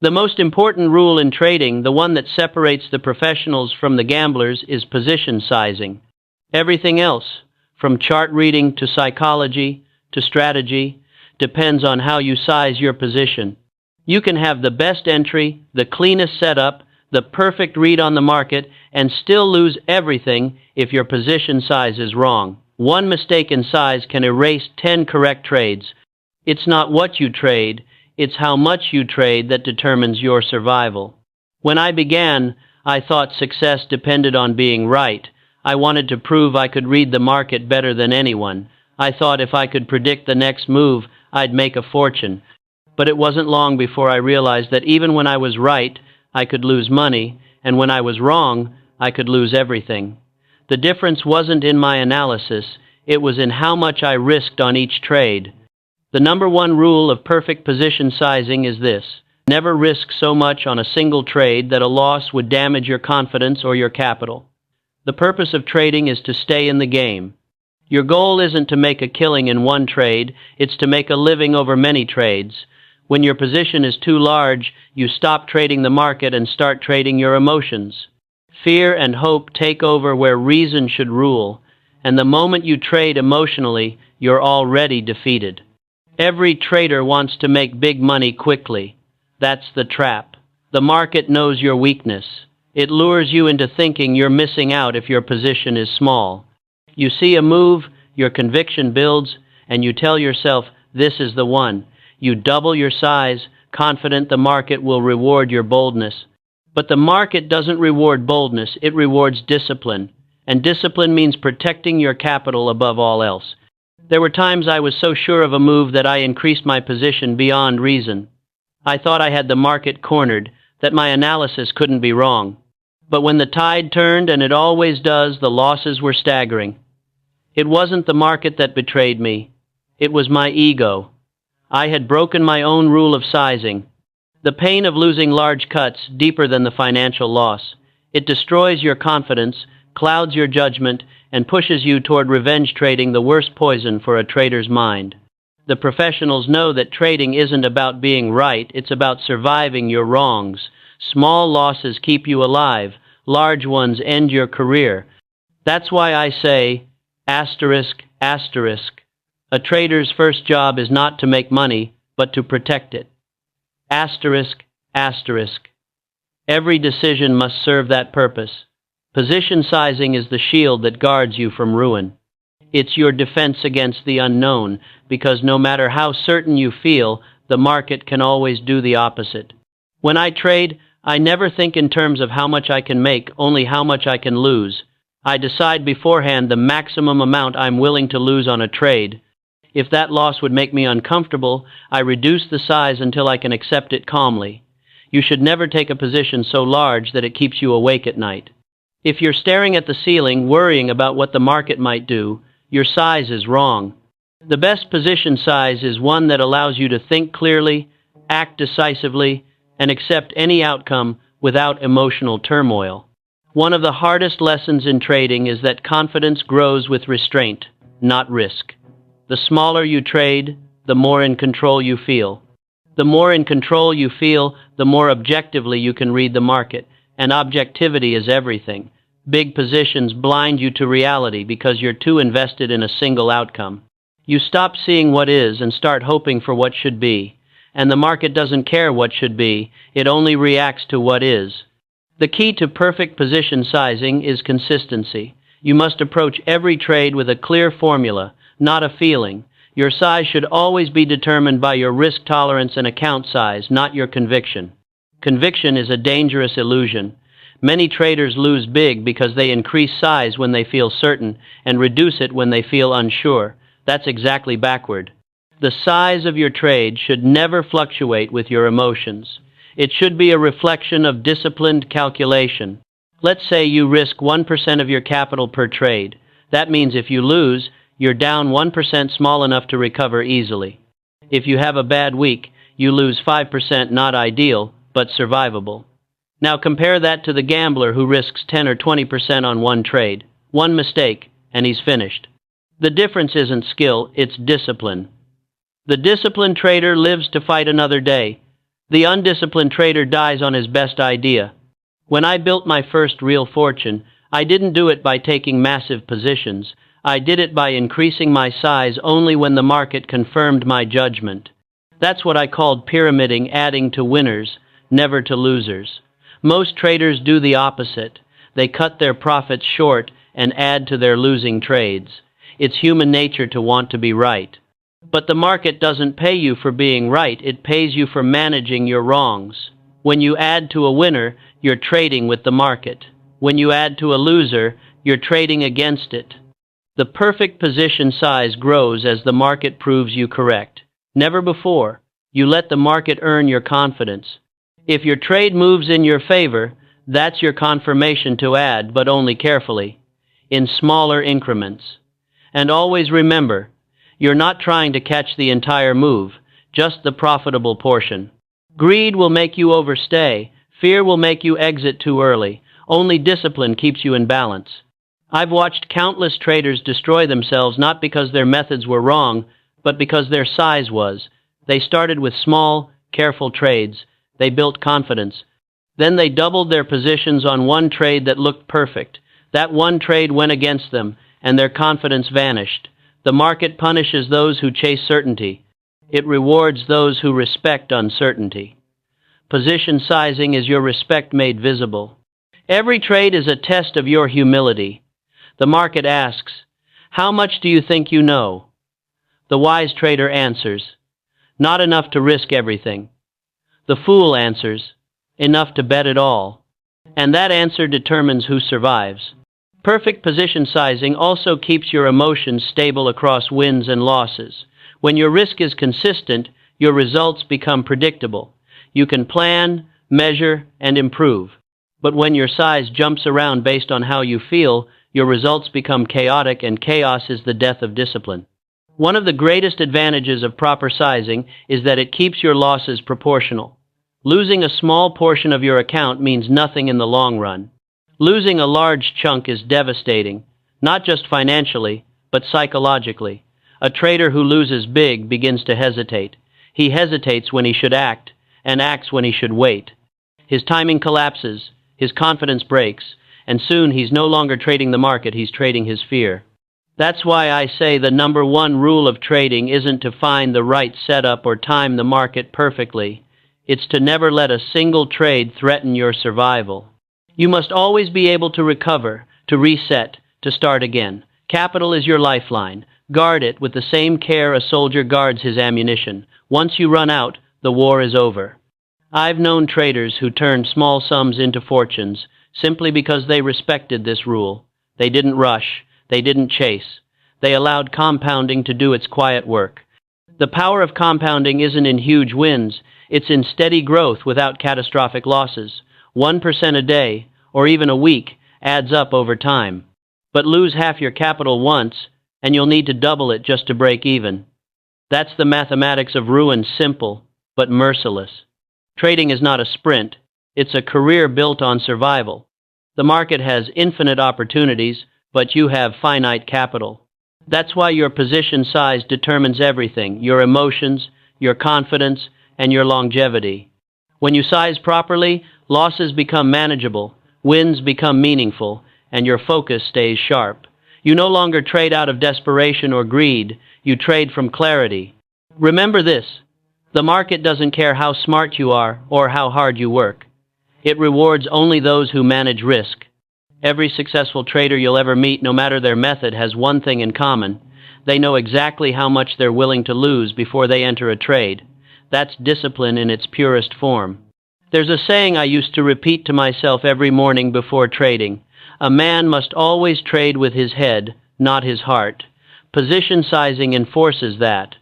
The most important rule in trading, the one that separates the professionals from the gamblers, is position sizing. Everything else, from chart reading to psychology to strategy, depends on how you size your position. You can have the best entry, the cleanest setup, the perfect read on the market, and still lose everything if your position size is wrong. One mistake in size can erase 10 correct trades. It's not what you trade, it's how much you trade that determines your survival. When I began, I thought success depended on being right. I wanted to prove I could read the market better than anyone. I thought if I could predict the next move, I'd make a fortune. But it wasn't long before I realized that even when I was right, I could lose money, and when I was wrong, I could lose everything. The difference wasn't in my analysis, it was in how much I risked on each trade. The number one rule of perfect position sizing is this: never risk so much on a single trade that a loss would damage your confidence or your capital. The purpose of trading is to stay in the game. Your goal isn't to make a killing in one trade, it's to make a living over many trades. When your position is too large, you stop trading the market and start trading your emotions. Fear and hope take over where reason should rule, and the moment you trade emotionally, you're already defeated. Every trader wants to make big money quickly. That's the trap. The market knows your weakness. It lures you into thinking you're missing out if your position is small. You see a move, your conviction builds, and you tell yourself, this is the one. You double your size, confident the market will reward your boldness. But the market doesn't reward boldness, it rewards discipline. And discipline means protecting your capital above all else. There were times I was so sure of a move that I increased my position beyond reason. I thought I had the market cornered, that my analysis couldn't be wrong. But when the tide turned, and it always does, the losses were staggering. It wasn't the market that betrayed me. It was my ego. I had broken my own rule of sizing. The pain of losing large cuts deeper than the financial loss. It destroys your confidence, clouds your judgment, and pushes you toward revenge trading, the worst poison for a trader's mind. The professionals know that trading isn't about being right, it's about surviving your wrongs. Small losses keep you alive, large ones end your career. That's why I say, asterisk, asterisk. A trader's first job is not to make money, but to protect it. Asterisk, asterisk. Every decision must serve that purpose. Position sizing is the shield that guards you from ruin. It's your defense against the unknown, because no matter how certain you feel, the market can always do the opposite. When I trade, I never think in terms of how much I can make, only how much I can lose. I decide beforehand the maximum amount I'm willing to lose on a trade. If that loss would make me uncomfortable, I reduce the size until I can accept it calmly. You should never take a position so large that it keeps you awake at night. If you're staring at the ceiling, worrying about what the market might do, your size is wrong. The best position size is one that allows you to think clearly, act decisively, and accept any outcome without emotional turmoil. One of the hardest lessons in trading is that confidence grows with restraint, not risk. The smaller you trade, the more in control you feel. The more in control you feel, the more objectively you can read the market, and objectivity is everything. Big positions blind you to reality because you're too invested in a single outcome. You stop seeing what is and start hoping for what should be. And the market doesn't care what should be, it only reacts to what is. The key to perfect position sizing is consistency. You must approach every trade with a clear formula, not a feeling. Your size should always be determined by your risk tolerance and account size, not your conviction. Conviction is a dangerous illusion. Many traders lose big because they increase size when they feel certain and reduce it when they feel unsure. That's exactly backward. The size of your trade should never fluctuate with your emotions. It should be a reflection of disciplined calculation. Let's say you risk 1% of your capital per trade. That means if you lose, you're down 1% small enough to recover easily. If you have a bad week, you lose 5%, not ideal, but survivable. Now compare that to the gambler who risks 10 or 20% on one trade. One mistake, and he's finished. The difference isn't skill, it's discipline. The disciplined trader lives to fight another day. The undisciplined trader dies on his best idea. When I built my first real fortune, I didn't do it by taking massive positions. I did it by increasing my size only when the market confirmed my judgment. That's what I called pyramiding, adding to winners, never to losers. Most traders do the opposite. They cut their profits short and add to their losing trades. It's human nature to want to be right. But the market doesn't pay you for being right, it pays you for managing your wrongs. When you add to a winner, you're trading with the market. When you add to a loser, you're trading against it. The perfect position size grows as the market proves you correct. Never before. You let the market earn your confidence. If your trade moves in your favor, that's your confirmation to add, but only carefully, in smaller increments. And always remember, you're not trying to catch the entire move, just the profitable portion. Greed will make you overstay. Fear will make you exit too early. Only discipline keeps you in balance. I've watched countless traders destroy themselves not because their methods were wrong, but because their size was. They started with small, careful trades. They built confidence. Then they doubled their positions on one trade that looked perfect. That one trade went against them, and their confidence vanished. The market punishes those who chase certainty. It rewards those who respect uncertainty. Position sizing is your respect made visible. Every trade is a test of your humility. The market asks, "How much do you think you know?" The wise trader answers, "Not enough to risk everything." The fool answers, "Enough to bet it all." And that answer determines who survives. Perfect position sizing also keeps your emotions stable across wins and losses. When your risk is consistent, your results become predictable. You can plan, measure, and improve. But when your size jumps around based on how you feel, your results become chaotic, and chaos is the death of discipline. One of the greatest advantages of proper sizing is that it keeps your losses proportional. Losing a small portion of your account means nothing in the long run. Losing a large chunk is devastating, not just financially, but psychologically. A trader who loses big begins to hesitate. He hesitates when he should act, and acts when he should wait. His timing collapses, his confidence breaks, and soon he's no longer trading the market, he's trading his fear. That's why I say the number one rule of trading isn't to find the right setup or time the market perfectly. It's to never let a single trade threaten your survival. You must always be able to recover, to reset, to start again. Capital is your lifeline. Guard it with the same care a soldier guards his ammunition. Once you run out, the war is over. I've known traders who turned small sums into fortunes simply because they respected this rule. They didn't rush. They didn't chase. They allowed compounding to do its quiet work. The power of compounding isn't in huge wins. It's in steady growth without catastrophic losses. 1% a day, or even a week, adds up over time. But lose half your capital once, and you'll need to double it just to break even. That's the mathematics of ruin, simple, but merciless. Trading is not a sprint. It's a career built on survival. The market has infinite opportunities, but you have finite capital. That's why your position size determines everything: your emotions, your confidence, and your longevity. When you size properly, losses become manageable, wins become meaningful, and your focus stays sharp. You no longer trade out of desperation or greed, you trade from clarity. Remember this: the market doesn't care how smart you are or how hard you work. It rewards only those who manage risk. Every successful trader you'll ever meet, no matter their method, has one thing in common. They know exactly how much they're willing to lose before they enter a trade. That's discipline in its purest form. There's a saying I used to repeat to myself every morning before trading: a man must always trade with his head, not his heart. Position sizing enforces that.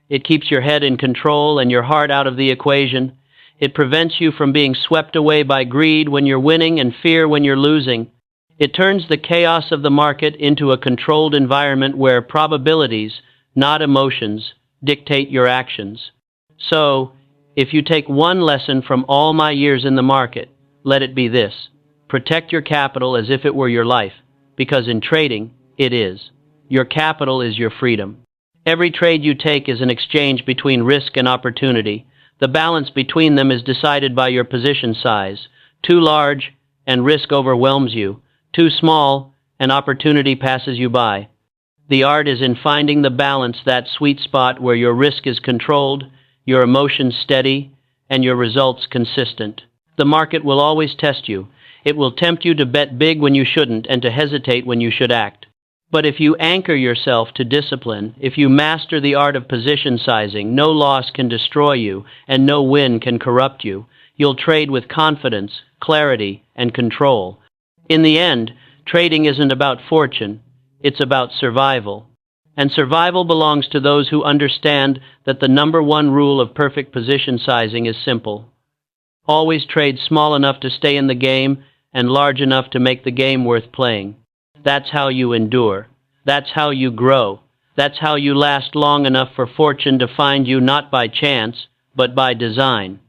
It keeps your head in control and your heart out of the equation. It prevents you from being swept away by greed when you're winning and fear when you're losing. It turns the chaos of the market into a controlled environment where probabilities, not emotions, dictate your actions. So, if you take one lesson from all my years in the market, let it be this: protect your capital as if it were your life, because in trading, it is. Your capital is your freedom. Every trade you take is an exchange between risk and opportunity. The balance between them is decided by your position size. Too large, and risk overwhelms you. Too small, and opportunity passes you by. The art is in finding the balance, that sweet spot where your risk is controlled, your emotions steady, and your results consistent. The market will always test you. It will tempt you to bet big when you shouldn't and to hesitate when you should act. But if you anchor yourself to discipline, if you master the art of position sizing, no loss can destroy you and no win can corrupt you. You'll trade with confidence, clarity, and control. In the end, trading isn't about fortune, it's about survival. And survival belongs to those who understand that the number one rule of perfect position sizing is simple. Always trade small enough to stay in the game and large enough to make the game worth playing. That's how you endure. That's how you grow. That's how you last long enough for fortune to find you, not by chance, but by design.